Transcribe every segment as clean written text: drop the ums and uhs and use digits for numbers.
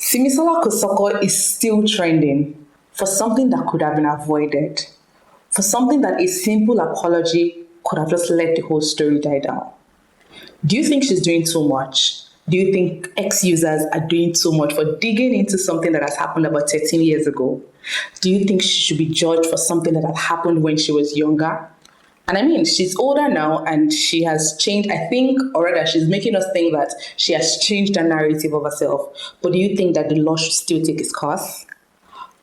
Simola Kosako is still trending for something that could have been avoided, for something that a simple apology could have just let the whole story die down. Do you think she's doing too much? Do you think ex-users are doing too much for digging into something that has happened about 13 years ago? Do you think she should be judged for something that had happened when she was younger? And I mean, she's older now and she has changed, I think, or rather, she's making us think that she has changed the narrative of herself. But do you think that the law should still take its course?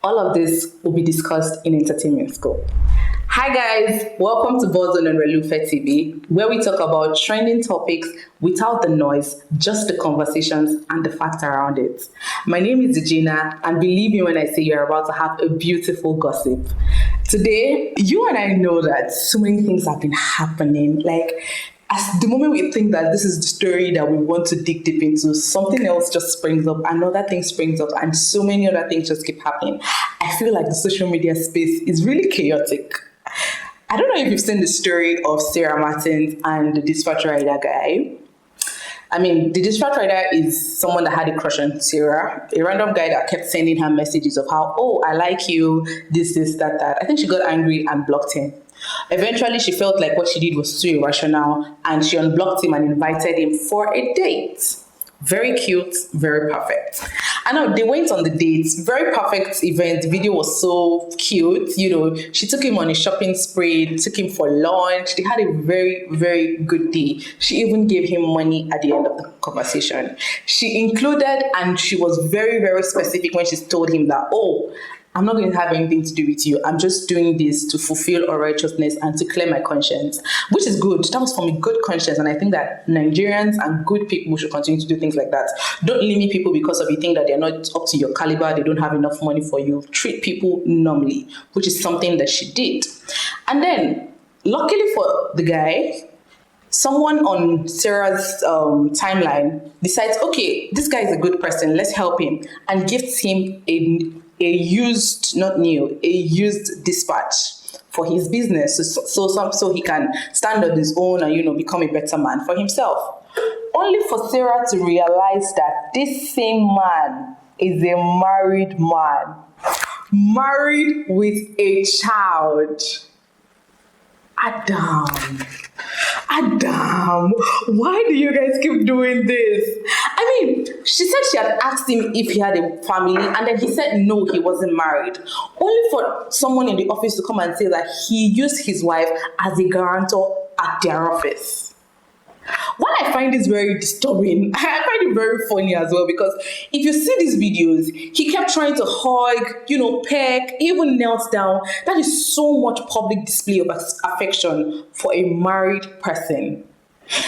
All of this will be discussed in Entertainment Scope. Hi guys, welcome to Bola on Relufe TV, where we talk about trending topics without the noise, just the conversations and the facts around it. My name is Gina, and believe me when I say you're about to have a beautiful gossip. Today, you and I know that so many things have been happening. Like, as the moment we think that this is the story that we want to dig deep into, something else just springs up, another thing springs up, and so many other things just keep happening. I feel like the social media space is really chaotic. I don't know if you've seen the story of Sarah Martins and the dispatch rider guy. I mean, the dispatch rider is someone that had a crush on Sarah, a random guy that kept sending her messages of how, oh, I like you, this, that. I think she got angry and blocked him. Eventually, she felt like what she did was too irrational, and she unblocked him and invited him for a date. Very cute, very perfect. And now they went on the date. Very perfect event. The video was so cute. You know, she took him on a shopping spree, took him for lunch. They had a very, very good day. She even gave him money at the end of the conversation. She included, and she was very, very specific when she told him that, oh, I'm not going to have anything to do with you. I'm just doing this to fulfill our righteousness and to clear my conscience, which is good. That was from a good conscience. And I think that Nigerians and good people should continue to do things like that. Don't limit people because of you think that they're not up to your caliber, they don't have enough money for you. Treat people normally, which is something that she did. And then, luckily for the guy, someone on Sarah's timeline decides, okay, this guy is a good person, let's help him, and gifts him a used, not new, a used dispatch for his business, so he can stand on his own and, you know, become a better man for himself. Only for Sarah to realize that this same man is a married man, married with a child. Adam, why do you guys keep doing this? I mean, she said she had asked him if he had a family, and then he said no, he wasn't married. Only for someone in the office to come and say that he used his wife as a guarantor at their office. What I find is very disturbing, I find it very funny as well, because if you see these videos, he kept trying to hug, you know, peck, even knelt down. That is so much public display of affection for a married person.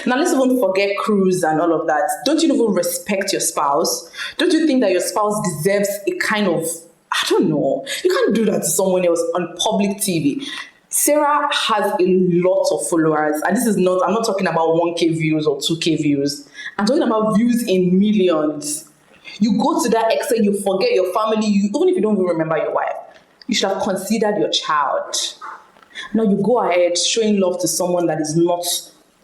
Now let's even forget cruise and all of that. Don't you even respect your spouse? Don't you think that your spouse deserves a kind of, I don't know, you can't do that to someone else on public TV. Sarah has a lot of followers, and this is not, I'm not talking about 1K views or 2K views. I'm talking about views in millions. You go to that extent, you forget your family, even if you don't even remember your wife, you should have considered your child. Now you go ahead showing love to someone that is not,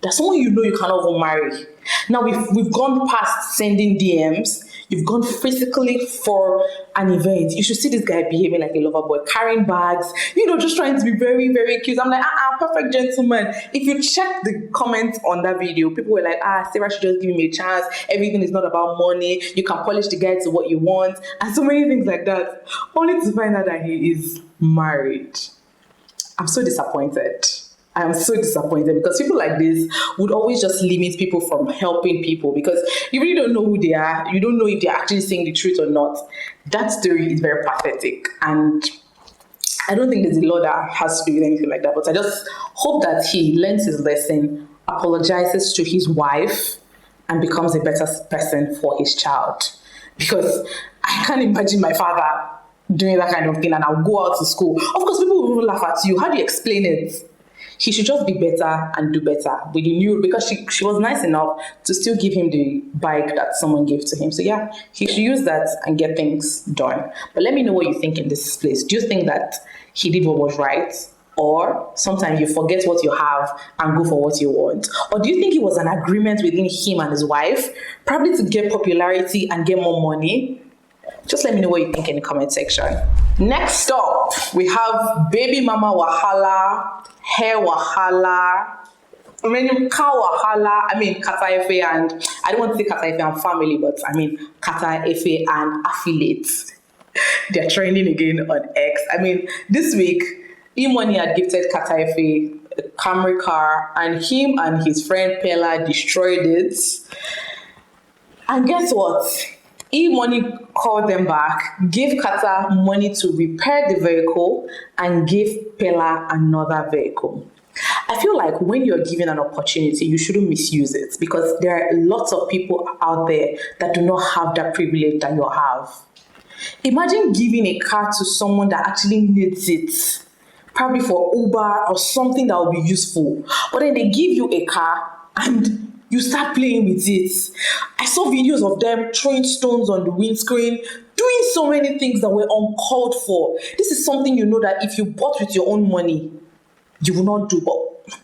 that's someone you know you cannot even marry. Now we've gone past sending DMs. You've gone physically for an event. You should see this guy behaving like a lover boy, carrying bags, you know, just trying to be very, very cute. I'm like, perfect gentleman. If you check the comments on that video, people were like, Sarah should just give him a chance. Everything is not about money. You can polish the guy to what you want. And so many things like that. Only to find out that he is married. I'm so disappointed. I am so disappointed because people like this would always just limit people from helping people because you really don't know who they are. You don't know if they're actually saying the truth or not. That story is very pathetic, and I don't think there's a law that has to do with anything like that. But I just hope that he learns his lesson, apologizes to his wife, and becomes a better person for his child. Because I can't imagine my father doing that kind of thing and I'll go out to school. Of course, people will laugh at you. How do you explain it? He should just be better and do better with the new, because she was nice enough to still give him the bike that someone gave to him. So yeah, he should use that and get things done. But let me know what you think in this place. Do you think that he did what was right? Or sometimes you forget what you have and go for what you want? Or do you think it was an agreement within him and his wife, probably to get popularity and get more money? Just let me know what you think in the comment section. Next up, we have baby mama wahala, hair wahala, car wahala. Kata Efe and I don't want to say Kata Efe and family, but Kata Efe and affiliates. They're trending again on X. This week, E-Money had gifted Kata Efe a Camry car, and him and his friend Pella destroyed it. And guess what? E-Money called them back, gave Kata money to repair the vehicle, and gave Pella another vehicle. I feel like when you're given an opportunity, you shouldn't misuse it, because there are lots of people out there that do not have that privilege that you have. Imagine giving a car to someone that actually needs it, probably for Uber or something that will be useful. But then they give you a car and you start playing with it. I saw videos of them throwing stones on the windscreen, doing so many things that were uncalled for. This is something you know that if you bought with your own money, you will not do. But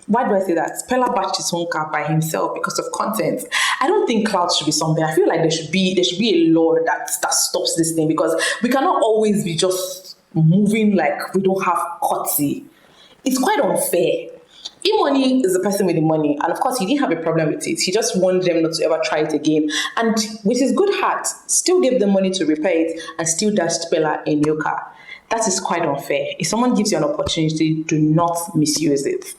why do I say that? Pella batched his own car by himself because of content. I don't think cloud should be something. I feel like there should be a law that stops this thing, because we cannot always be just moving like we don't have courtesy. It's quite unfair. E-Money is the person with the money, and of course he didn't have a problem with it. He just wanted them not to ever try it again, and with his good heart still gave them money to repair it and still dashed Pella a new car. That is quite unfair. If someone gives you an opportunity, do not misuse it.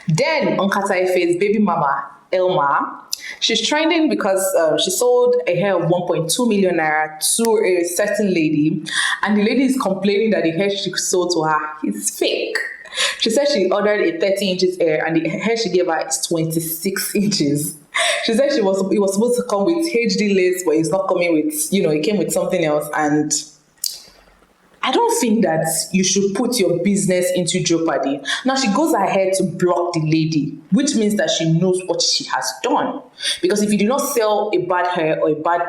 Then on Kata Efe's baby mama, Elma, she's trending because she sold a hair of 1.2 million naira to a certain lady, and the lady is complaining that the hair she sold to her is fake. She said she ordered a 30 inches hair and the hair she gave her is 26 inches. She said it was supposed to come with HD lace, but it's not coming with, it came with something else. And I don't think that you should put your business into jeopardy. Now she goes ahead to block the lady, which means that she knows what she has done. Because if you do not sell a bad hair or a bad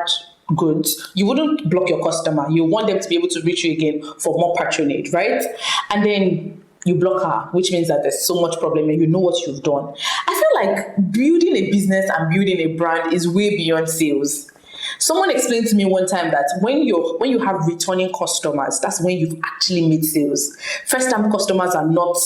goods, you wouldn't block your customer. You want them to be able to reach you again for more patronage, right? And then you block her, which means that there's so much problem and you know what you've done. I feel like building a business and building a brand is way beyond sales. Someone explained to me one time that when you have returning customers, that's when you've actually made sales. First-time customers are not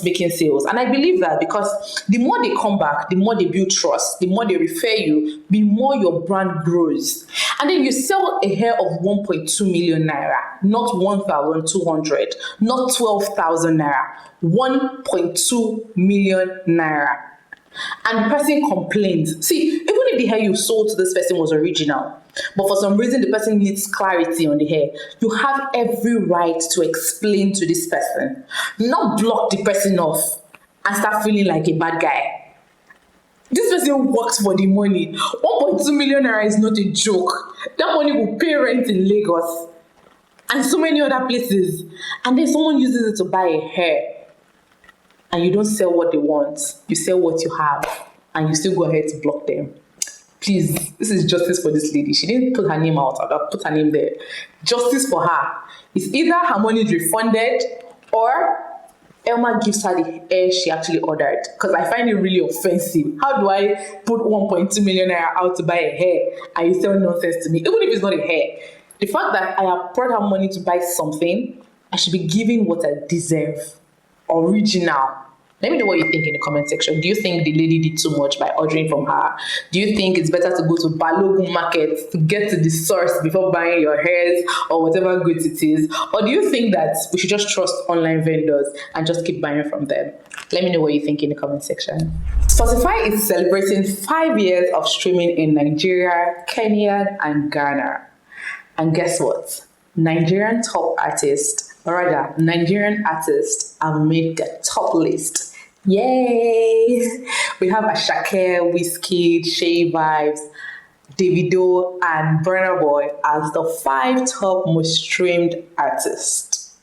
making sales. And I believe that, because the more they come back, the more they build trust, the more they refer you, the more your brand grows. And then you sell a hair of 1.2 million naira, not 1,200, not 12,000 naira, 1.2 million naira. And the person complains. See, even if the hair you sold to this person was original, but for some reason the person needs clarity on the hair, you have every right to explain to this person, not block the person off and start feeling like a bad guy. This person works for the money. 1.2 million naira is not a joke. That money will pay rent in Lagos and so many other places. And then someone uses it to buy a hair. And you don't sell what they want, you sell what you have, and you still go ahead to block them. Please, this is justice for this lady. She didn't put her name out, I'll put her name there. Justice for her. It's either her money is refunded or Elma gives her the hair she actually ordered. Because I find it really offensive. How do I put 1.2 million naira out to buy a hair and you sell nonsense to me? Even if it's not a hair. The fact that I have brought her money to buy something, I should be giving what I deserve. Original. Let me know what you think in the comment section. Do you think the lady did too much by ordering from her? Do you think it's better to go to Balogun market to get to the source before buying your hairs or whatever goods it is? Or do you think that we should just trust online vendors and just keep buying from them? Let me know what you think in the comment section. Spotify is celebrating 5 years of streaming in Nigeria, Kenya, and Ghana. And guess what? Nigerian artists have made the top list. Yay! We have Asake, Wizkid, Seyi Vibes, Davido, and Burna Boy as the 5 top most streamed artists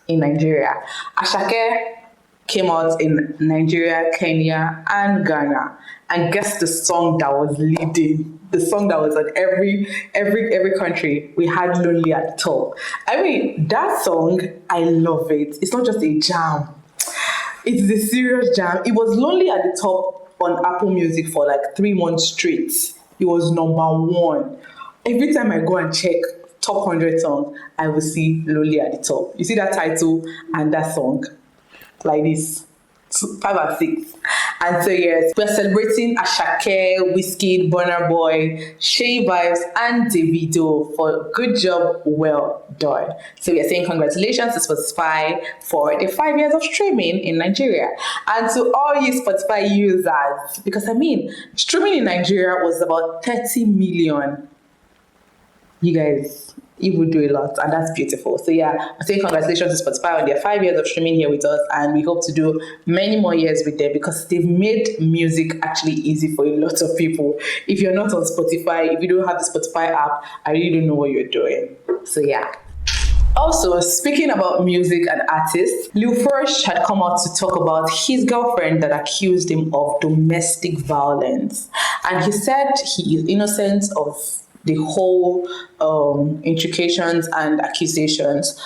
in Nigeria. Asake came out in Nigeria, Kenya, and Ghana. And guess the song that was leading? The song that was on every country, we had Lonely at the top. That song, I love it. It's not just a jam. It's a serious jam. It was Lonely at the top on Apple Music for like 3 months straight. It was number 1. Every time I go and check top 100 songs, I will see Loli at the top. You see that title and that song like this. 5 and 6. And so yes, we're celebrating Ashake, Wizkid, Burna Boy, Seyi Vibes, and Davido for good job, well done. So we are saying congratulations to Spotify for the 5 years of streaming in Nigeria. And to all you Spotify users, because I mean, streaming in Nigeria was about 30 million. You guys, you would do a lot, and that's beautiful. So yeah, I'm saying congratulations to Spotify on their 5 years of streaming here with us, and we hope to do many more years with them because they've made music actually easy for a lot of people. If you're not on Spotify, if you don't have the Spotify app, I really don't know what you're doing. So yeah. Also, speaking about music and artists, Lil Fresh had come out to talk about his girlfriend that accused him of domestic violence. And he said he is innocent of the whole implications and accusations,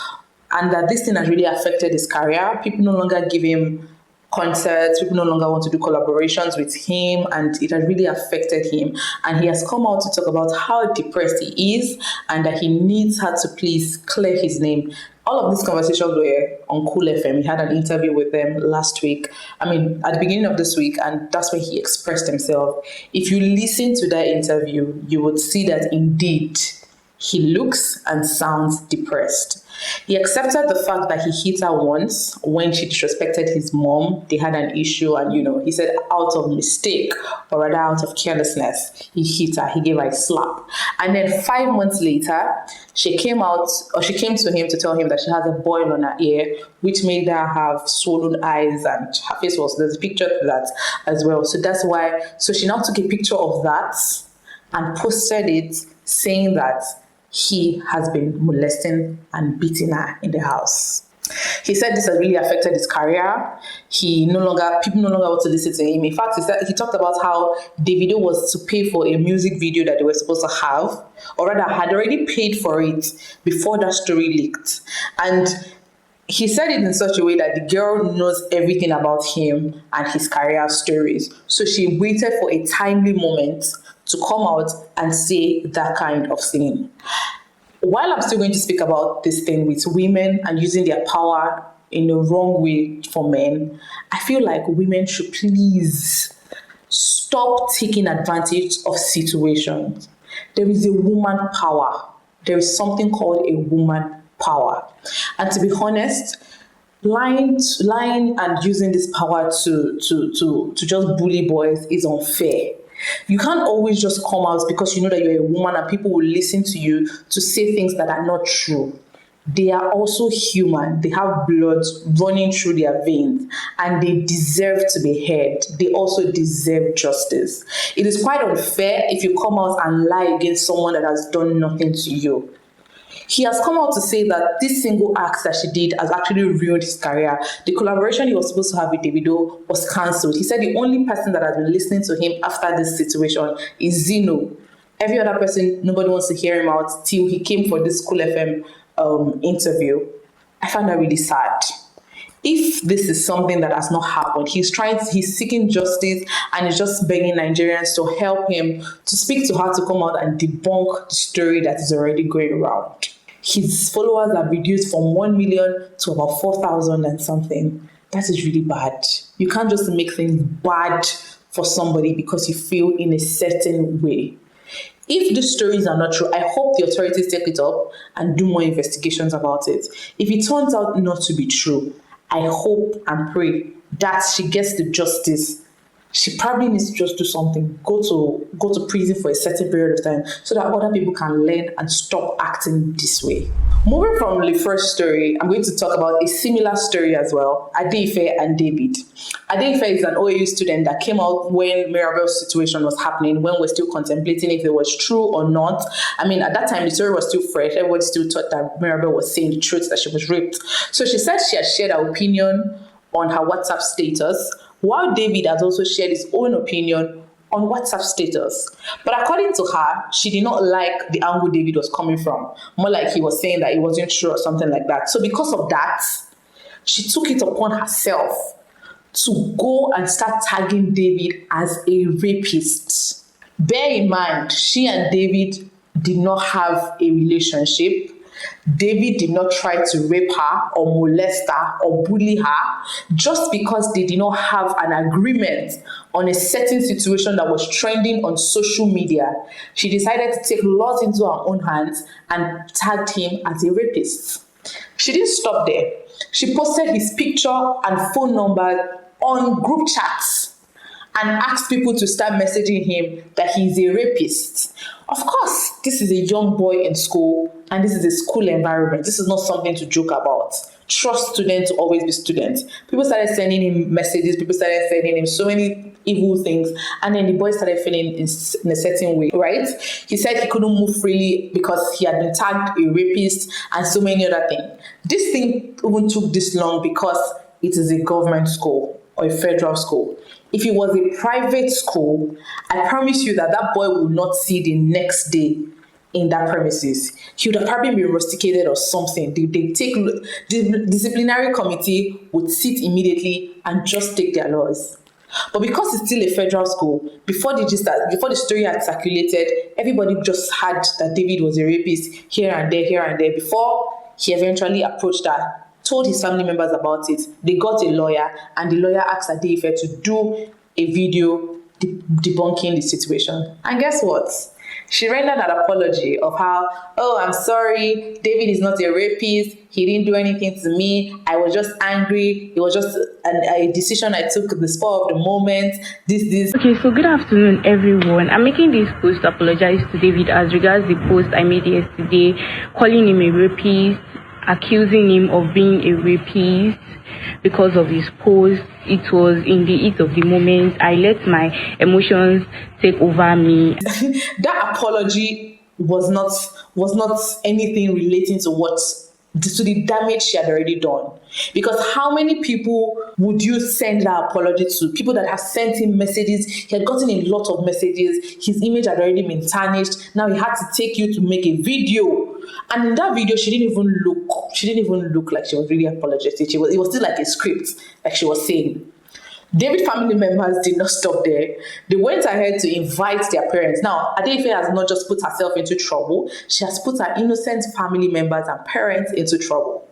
and that this thing has really affected his career. People no longer give him concerts, people no longer want to do collaborations with him, and it has really affected him. And he has come out to talk about how depressed he is and that he needs her to please clear his name. All of these conversations were on Cool FM. He had an interview with them last week. I mean, at the beginning of this week, and that's where he expressed himself. If you listen to that interview, you would see that indeed he looks and sounds depressed. He accepted the fact that he hit her once when she disrespected his mom. They had an issue, and he said out of mistake, or rather out of carelessness, he hit her. He gave her a slap. And then 5 months later, she came to him to tell him that she has a boil on her ear, which made her have swollen eyes, and her face there's a picture of that as well. So that's why, so she now took a picture of that and posted it saying that he has been molesting and beating her in the house. He said this has really affected his career. People no longer want to listen to him. In fact, he talked about how Davido was to pay for a music video that they were supposed to have, or rather had already paid for it before that story leaked. And he said it in such a way that the girl knows everything about him and his career stories. So she waited for a timely moment to come out and say that kind of thing. While I'm still going to speak about this thing with women and using their power in the wrong way for men, I feel like women should please stop taking advantage of situations. There is a woman power. There is something called a woman power. And to be honest, lying and using this power to just bully boys is unfair. You can't always just come out because you know that you're a woman and people will listen to you to say things that are not true. They are also human. They have blood running through their veins and they deserve to be heard. They also deserve justice. It is quite unfair if you come out and lie against someone that has done nothing to you. He has come out to say that this single act that she did has actually ruined his career. The collaboration he was supposed to have with Davido was cancelled. He said the only person that has been listening to him after this situation is Zeno. Every other person, nobody wants to hear him out till he came for this Cool FM interview. I found that really sad. If this is something that has not happened, he's seeking justice and is just begging Nigerians to help him to speak to her to come out and debunk the story that is already going around. His followers have reduced from 1 million to about 4,000 and something. That is really bad. You can't just make things bad for somebody because you feel in a certain way. If these stories are not true, I hope the authorities take it up and do more investigations about it. If it turns out not to be true, I hope and pray that she gets the justice. She probably needs to just do something, go to prison for a certain period of time so that other people can learn and stop acting this way. Moving from the first story, I'm going to talk about a similar story as well, Adeife and David. Adeife is an OAU student that came out when Mirabel's situation was happening, when we're still contemplating if it was true or not. I mean, at that time, the story was still fresh. Everybody still thought that Mirabel was saying the truth, that she was raped. So she said she had shared her opinion on her WhatsApp status, while David has also shared his own opinion on WhatsApp status. But according to her, she did not like the angle David was coming from. More like he was saying that it wasn't true or something like that. So because of that, she took it upon herself to go and start tagging David as a rapist. Bear in mind, she and David did not have a relationship. David did not try to rape her or molest her or bully her just because they did not have an agreement on a certain situation that was trending on social media. She decided to take laws into her own hands and tagged him as a rapist. She didn't stop there. She posted his picture and phone number on group chats and asked people to start messaging him that he's a rapist. Of course, this is a young boy in school and this is a school environment. This is not something to joke about. Trust students to always be students. People started sending him messages, people started sending him so many evil things, and then the boy started feeling in a certain way, right? He said he couldn't move freely because he had been tagged a rapist and so many other things. This thing even took this long because it is a government school or a federal school. If it was a private school, I promise you that that boy will not see the next day in that premises. He would have probably been rusticated or something. The disciplinary committee would sit immediately and just take their laws. But because it's still a federal school, before the story had circulated, everybody just had that David was a rapist here and there. Before he eventually approached her, told his family members about it, they got a lawyer, and the lawyer asked Adeife to do a video debunking the situation. And guess what? She rendered an apology of how, oh, I'm sorry, David is not a rapist, he didn't do anything to me, I was just angry, it was just a decision I took at the spur of the moment, this. Okay, so good afternoon, everyone. I'm making this post to apologize to David as regards the post I made yesterday, calling him a rapist, accusing him of being a rapist because of his post. It was in the heat of the moment. I let my emotions take over me. That apology was not anything relating to the damage she had already done. Because how many people would you send that apology to? People that have sent him messages. He had gotten a lot of messages. His image had already been tarnished. Now he had to take you to make a video. And in that video, she didn't even look like she was really apologetic. It was still like a script, like she was saying. David family members did not stop there. They went ahead to invite their parents. Now, Adeife has not just put herself into trouble, she has put her innocent family members and parents into trouble.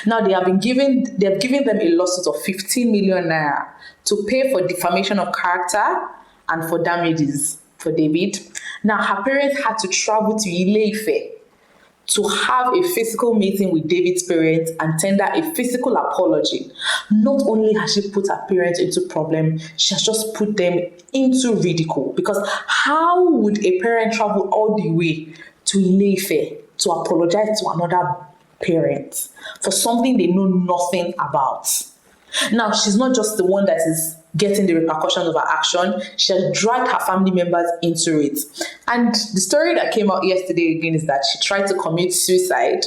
Now, they have given them a lawsuit of 15 million naira to pay for defamation of character and for damages for David. Now, her parents had to travel to Ile-Ife to have a physical meeting with David's parents and tender a physical apology. Not only has she put her parents into problem, she has just put them into ridicule. Because how would a parent travel all the way to Ile-Ife to apologize to another parent for something they know nothing about? Now, she's not just the one that is getting the repercussions of her action. She has dragged her family members into it. And the story that came out yesterday again is that she tried to commit suicide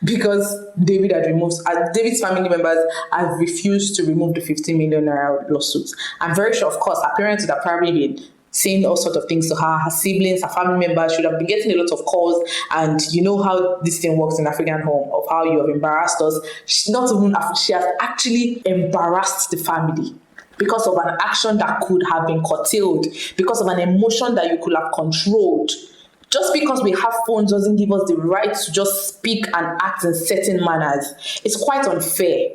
because David's family members have refused to remove the 15 million naira lawsuit. I'm very sure, of course, her parents would have probably been saying all sorts of things to her. Her siblings, her family members should have been getting a lot of calls. And you know how this thing works in African home, of how you have embarrassed us. She has actually embarrassed the family because of an action that could have been curtailed, because of an emotion that you could have controlled. Just because we have phones doesn't give us the right to just speak and act in certain manners. It's quite unfair.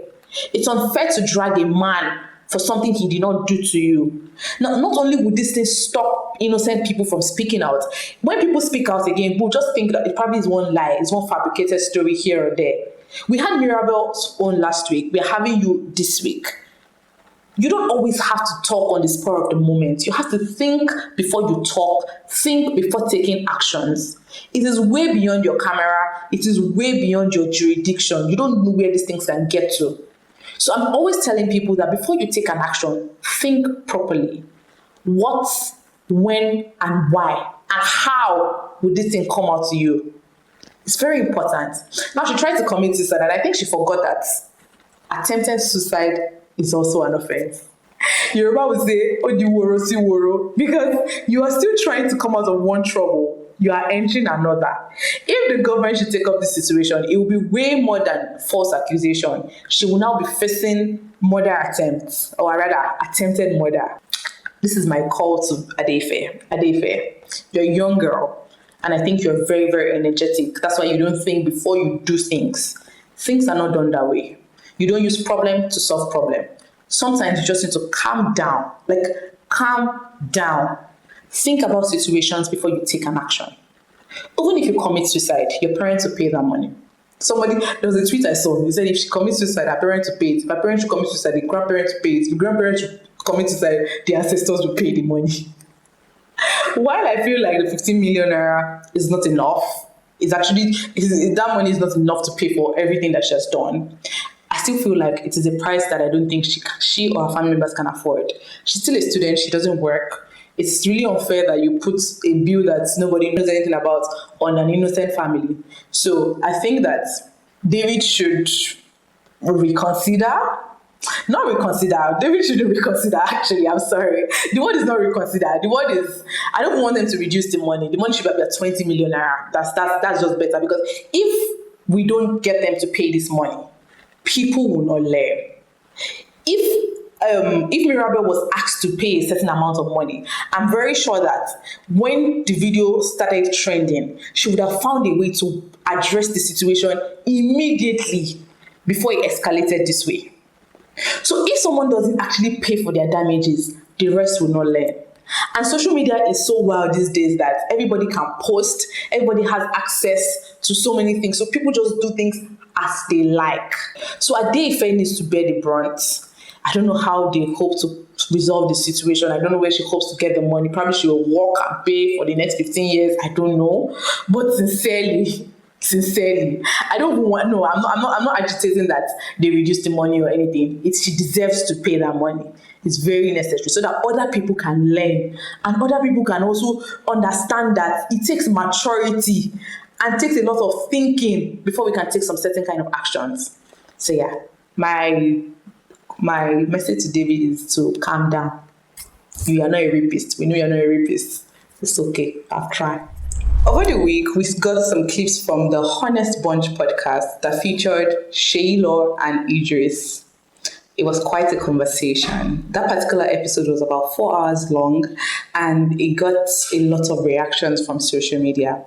It's unfair to drag a man for something he did not do to you. Now, not only would this thing stop innocent people from speaking out, when people speak out again, we'll just think that it probably is one lie, it's one fabricated story here or there. We had Mirabel's own last week, we're having you this week. You don't always have to talk on the spur of the moment. You have to think before you talk, think before taking actions. It is way beyond your camera, it is way beyond your jurisdiction. You don't know where these things can get to. So I'm always telling people that before you take an action, think properly. What, when, and why, and how would this thing come out to you? It's very important. Now, she tried to commit suicide, and I think she forgot that attempted suicide is also an offense. Yoruba would say, Odiworo si woro, because you are still trying to come out of one trouble. You are entering another. If the government should take up this situation, it will be way more than false accusation. She will now be facing murder attempts, or rather, attempted murder. This is my call to Adeife. Adeife, you're a young girl, And I think you're very, very energetic. That's why you don't think before you do things. Things are not done that way. You don't use problem to solve problem. Sometimes you just need to calm down. Like, calm down. Think about situations before you take an action. Even if you commit suicide, your parents will pay that money. There was a tweet I saw. He said if she commits suicide, her parents will pay it. If her parents should commit suicide, the grandparents will pay it. If the grandparents should commit suicide, the ancestors will pay the money. While I feel like the 15 million naira is not enough, that money is not enough to pay for everything that she has done. I still feel like it is a price that I don't think she or her family members can afford. She's still a student. She doesn't work. It's really unfair that you put a bill that nobody knows anything about on an innocent family. So I think that David should reconsider. Not reconsider. David shouldn't reconsider, actually. I'm sorry. The word is not reconsider. The word is, I don't want them to reduce the money. The money should be at 20 million naira. That's just better, because if we don't get them to pay this money, people will not learn. If Mirabel was asked to pay a certain amount of money, I'm very sure that when the video started trending, she would have found a way to address the situation immediately before it escalated this way. So if someone doesn't actually pay for their damages, the rest will not learn. And social media is so wild these days that everybody can post, everybody has access to so many things. So people just do things as they like. So Ade-Ife needs to bear the brunt. I don't know how they hope to resolve the situation. I don't know where she hopes to get the money. Probably she will work and pay for the next 15 years. I don't know. But sincerely, I don't want, no, I'm not agitating that they reduce the money or anything. She deserves to pay that money. It's very necessary so that other people can learn and other people can also understand that it takes maturity and takes a lot of thinking before we can take some certain kind of actions. So yeah, my message to David is to calm down. You are not a rapist. We know you're not a rapist. It's okay. I've tried. Over the week, we got some clips from the Honest Bunch podcast that featured Seyi Law and Idris. It was quite a conversation. That particular episode was about 4 hours long and it got a lot of reactions from social media.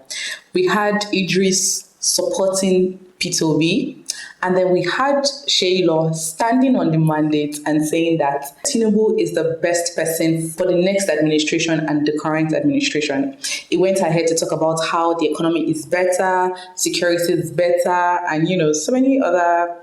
We had Idris supporting P2B, and then we had Seyi Law standing on the mandate and saying that Tinubu is the best person for the next administration and the current administration. It went ahead to talk about how the economy is better, security is better, and so many other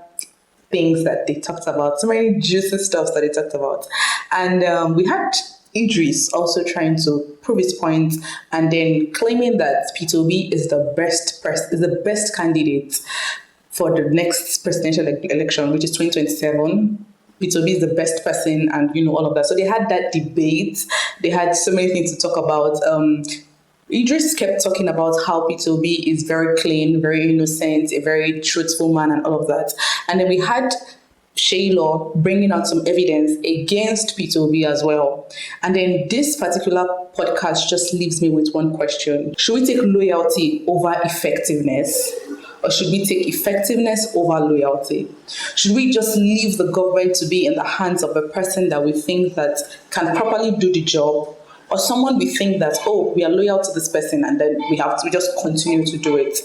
things that they talked about, so many juicy stuff that they talked about. And we had Idris also trying to prove his point and then claiming that P2B is the best candidate for the next presidential election, which is 2027. P2B is the best person and all of that. So they had that debate. They had so many things to talk about. Idris kept talking about how P2B is very clean, very innocent, a very truthful man and all of that. And then we had Seyi Law bringing out some evidence against P2B as well. And then this particular podcast just leaves me with one question. Should we take loyalty over effectiveness? Or should we take effectiveness over loyalty? Should we just leave the government to be in the hands of a person that we think that can properly do the job? Or someone we think that, we are loyal to this person and then we just continue to do it.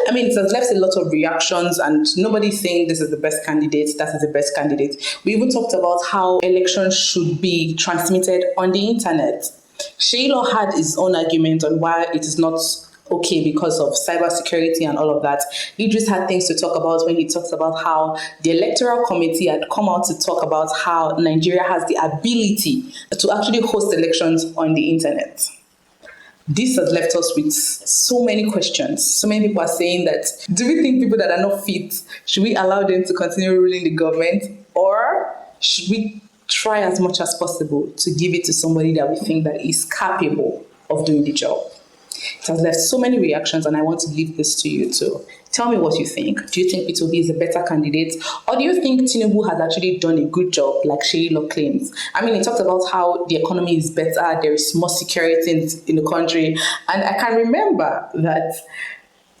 I mean, it has left a lot of reactions and nobody's saying this is the best candidate, that is the best candidate. We even talked about how elections should be transmitted on the internet. Seyi Law had his own argument on why it is not okay because of cybersecurity and all of that. Idris had things to talk about when he talks about how the electoral committee had come out to talk about how Nigeria has the ability to actually host elections on the internet. This has left us with so many questions. So many people are saying that, do we think people that are not fit, should we allow them to continue ruling the government? Or should we try as much as possible to give it to somebody that we think that is capable of doing the job? It has left so many reactions and I want to leave this to you too. Tell me what you think. Do you think P2B is a better candidate? Or do you think Tinubu has actually done a good job like Seyi Law claims? I mean, he talked about how the economy is better, there is more security in the country. And I can remember that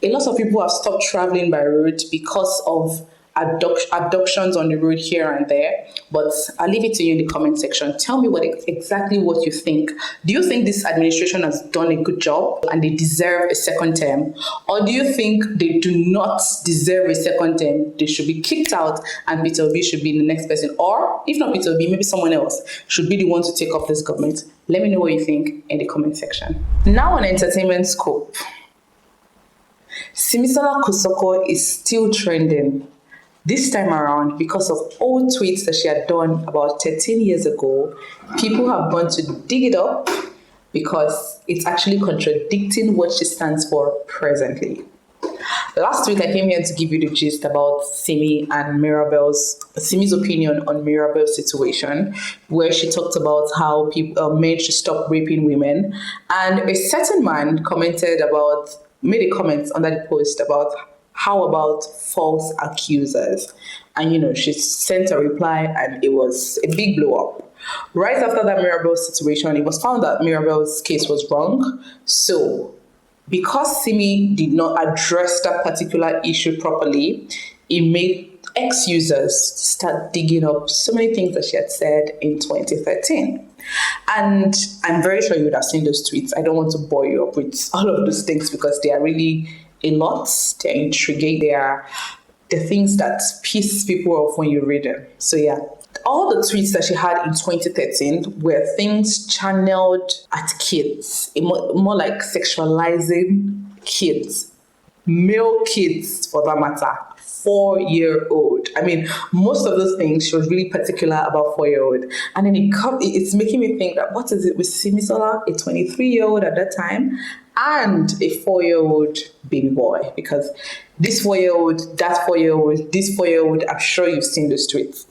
a lot of people have stopped traveling by road because of abductions on the road here and there, but I'll leave it to you in the comment section. Tell me exactly what you think. Do you think this administration has done a good job and they deserve a second term? Or do you think they do not deserve a second term? They should be kicked out and Peter Obi should be the next person. Or if not Peter Obi, maybe someone else should be the one to take off this government. Let me know what you think in the comment section. Now on entertainment scope. Simola Kosako is still trending. This time around, because of old tweets that she had done about 13 years ago, people have gone to dig it up because it's actually contradicting what she stands for presently. Last week, I came here to give you the gist about Simi's opinion on Mirabel's situation, where she talked about how men should stop raping women. And a certain man made a comment under the post about how about false accusers? And, she sent a reply and it was a big blow up. Right after that Mirabel situation, it was found that Mirabel's case was wrong. So, because Simi did not address that particular issue properly, it made ex-users start digging up so many things that she had said in 2013. And I'm very sure you would have seen those tweets. I don't want to bore you up with all of those things because they are really a lot. They're intriguing. They are the things that piss people off when you read them. So yeah, all the tweets that she had in 2013 were things channeled at kids, more like sexualizing kids, male kids for that matter, 4-year-old. I mean, most of those things, she was really particular about 4-year-old. And then it's making me think that what is it with Simola, a 23-year-old at that time, and a 4-year-old baby boy? Because this 4-year-old, that 4-year-old, this 4-year-old, I'm sure you've seen those tweets.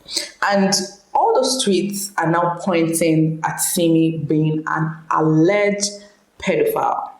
And all those tweets are now pointing at Simi being an alleged pedophile.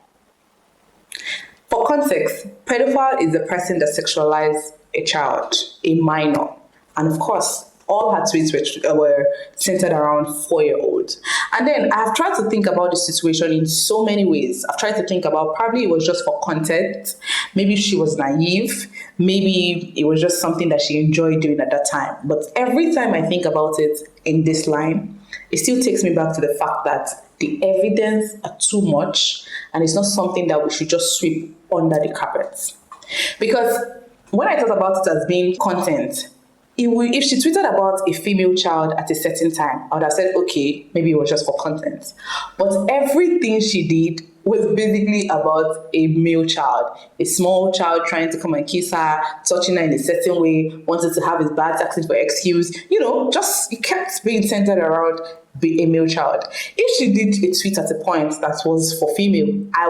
For context, pedophile is a person that sexualizes a child, a minor. And of course, all her tweets were centered around 4-year-olds. And then I've tried to think about the situation in so many ways. I've tried to think about probably it was just for content. Maybe she was naive. Maybe it was just something that she enjoyed doing at that time. But every time I think about it in this line, it still takes me back to the fact that the evidence are too much and it's not something that we should just sweep under the carpet. Because when I thought about it as being content, if she tweeted about a female child at a certain time, I would have said, okay, maybe it was just for content. But everything she did was basically about a male child, a small child trying to come and kiss her, touching her in a certain way, wanted to have his bags, asking for excuse. It kept being centered around a male child. If she did a tweet at a point that was for female, I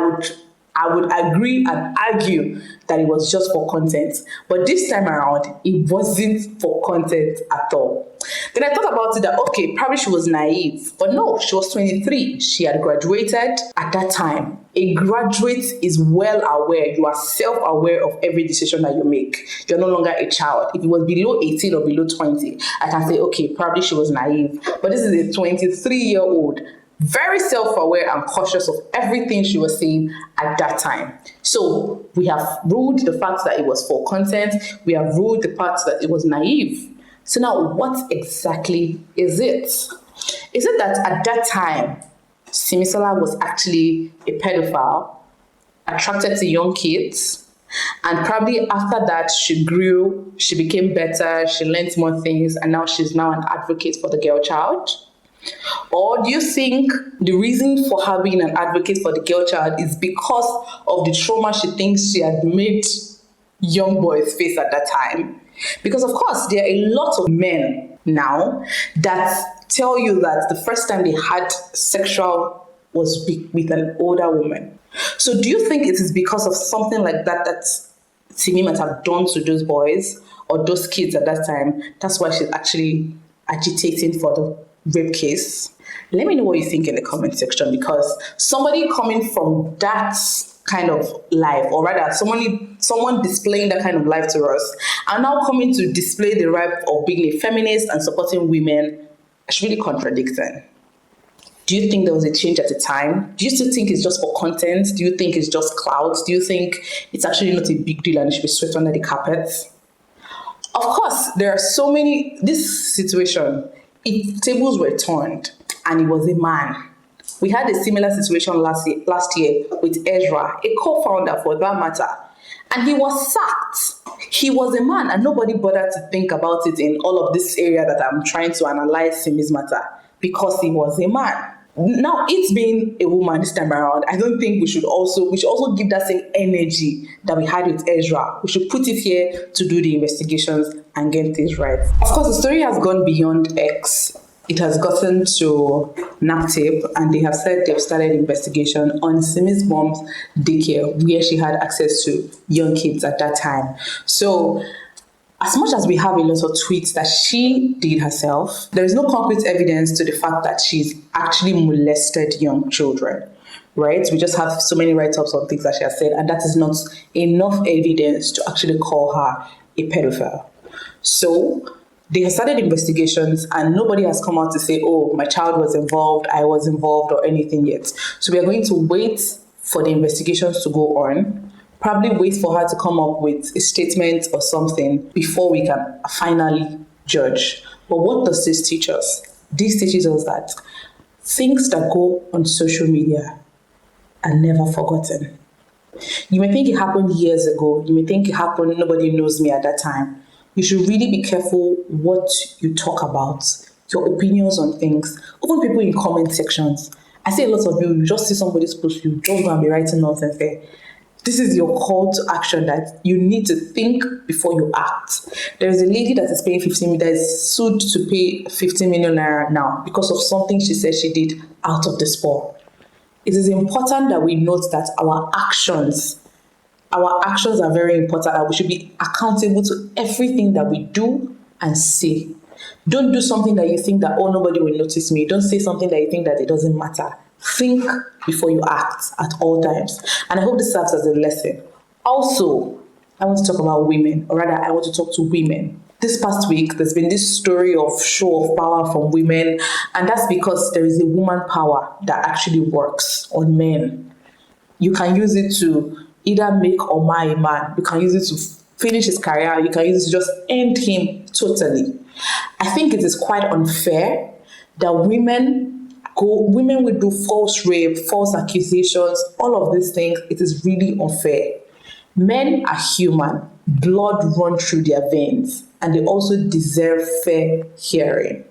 would agree and argue that it was just for content. But this time around, it wasn't for content at all. Then I thought about it that, okay, probably she was naive. But no, she was 23. She had graduated at that time. A graduate is well aware. You are self-aware of every decision that you make. You're no longer a child. If it was below 18 or below 20, I can say, okay, probably she was naive. But this is a 23-year-old. Very self-aware and cautious of everything she was saying at that time. So we have ruled the fact that it was for content. We have ruled the fact that it was naive. So now what exactly is it? Is it that at that time, Simola was actually a pedophile, attracted to young kids, and probably after that she grew, she became better, she learned more things, and now she's now an advocate for the girl child? Or do you think the reason for her being an advocate for the girl child is because of the trauma she thinks she had made young boys face at that time? Because of course, there are a lot of men now that tell you that the first time they had sexual was with an older woman. So do you think it is because of something like that Simi might have done to those boys or those kids at that time? That's why she's actually agitating for the rape case? Let me know what you think in the comment section, because somebody coming from that kind of life, or rather someone displaying that kind of life to us, are now coming to display the right of being a feminist and supporting women. It's really contradicting. Do you think there was a change at the time? Do you still think it's just for content? Do you think it's just clout? Do you think it's actually not a big deal and it should be swept under the carpet? Of course, there are so many, this situation, tables were turned and it was a man. We had a similar situation last year with Ezra, a co-founder for that matter, and he was sacked. He was a man and nobody bothered to think about it in all of this area that I'm trying to analyze Simi's matter because he was a man. Now, it's being a woman this time around, I don't think we should also give that same energy that we had with Ezra. We should put it here to do the investigations and get things right. Of course, the story has gone beyond X. It has gotten to NAPTIP, and they have said they've started investigation on Simi's mom's daycare, where she had access to young kids at that time. So, as much as we have a lot of tweets that she did herself, there is no concrete evidence to the fact that she's actually molested young children, right? We just have so many write-ups on things that she has said, and that is not enough evidence to actually call her a pedophile. So they have started investigations and nobody has come out to say, oh, my child was involved, I was involved, or anything yet. So we are going to wait for the investigations to go on, probably wait for her to come up with a statement or something before we can finally judge. But what does this teach us? This teaches us that things that go on social media are never forgotten. You may think it happened years ago. You may think it happened, nobody knows me at that time. You should really be careful what you talk about, your opinions on things, even people in comment sections. I see a lot of you just see somebody's post, you don't go and be writing nonsense there. This is your call to action that you need to think before you act. There is a lady that is paying 15 million, that is sued to pay 15 million naira now because of something she said she did out of the sport. It is important that we note that our actions are very important, and we should be accountable to everything that we do and say. Don't do something that you think that, oh, nobody will notice me. Don't say something that you think that it doesn't matter. Think before you act at all times. And I hope this serves as a lesson. Also, I want to talk about women, or rather, I want to talk to women. This past week, there's been this story of show of power from women, and that's because there is a woman power that actually works on men. You can use it to either make or mar a man. You can use it to finish his career. You can use it to just end him totally. I think it is quite unfair that women will do false rape, false accusations, all of these things. It is really unfair. Men are human. Blood runs through their veins, and they also deserve fair hearing.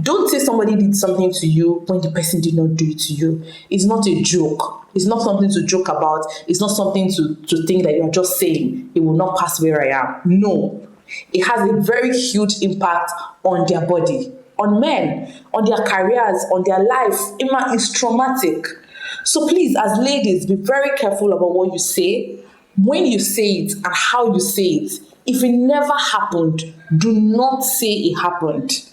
Don't say somebody did something to you when the person did not do it to you. It's not a joke. It's not something to joke about. It's not something to think that you're just saying, it will not pass where I am. No. It has a very huge impact on their body, on men, on their careers, on their life. It's traumatic. So please, as ladies, be very careful about what you say, when you say it, and how you say it. If it never happened, do not say it happened.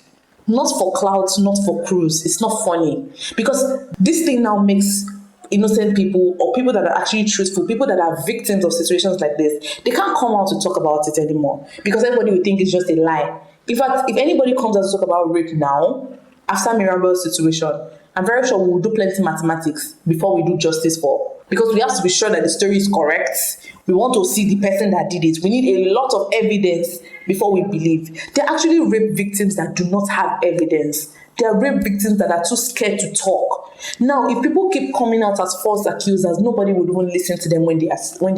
Not for clout, not for cruise. It's not funny. Because this thing now makes innocent people, or people that are actually truthful, people that are victims of situations like this, they can't come out to talk about it anymore because everybody will think it's just a lie. In fact, if anybody comes out to talk about rape now, after Mirabel's situation, I'm very sure we will do plenty mathematics before we do justice for. Because we have to be sure that the story is correct. We want to see the person that did it. We need a lot of evidence before we believe. There are actually rape victims that do not have evidence. There are rape victims that are too scared to talk. Now, if people keep coming out as false accusers, nobody would even listen to them when they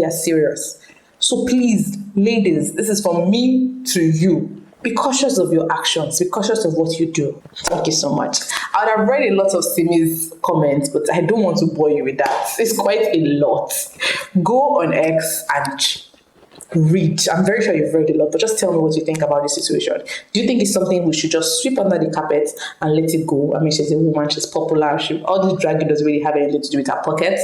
are serious. So please, ladies, this is from me to you. Be cautious of your actions. Be cautious of what you do. Thank you so much. I would have read a lot of Simi's comments, but I don't want to bore you with that. It's quite a lot. Go on X and read. I'm very sure you've read a lot, but just tell me what you think about this situation. Do you think it's something we should just sweep under the carpet and let it go? I mean, she's a woman, she's popular, all this dragging doesn't really have anything to do with her pockets.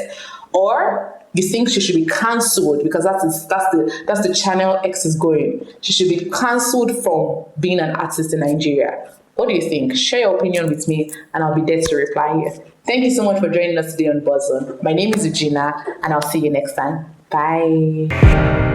Or you think she should be cancelled because that's the channel X is going. She should be cancelled from being an artist in Nigeria. What do you think? Share your opinion with me and I'll be there to reply here. Thank you so much for joining us today on Buzzon. My name is Eugenia and I'll see you next time. Bye.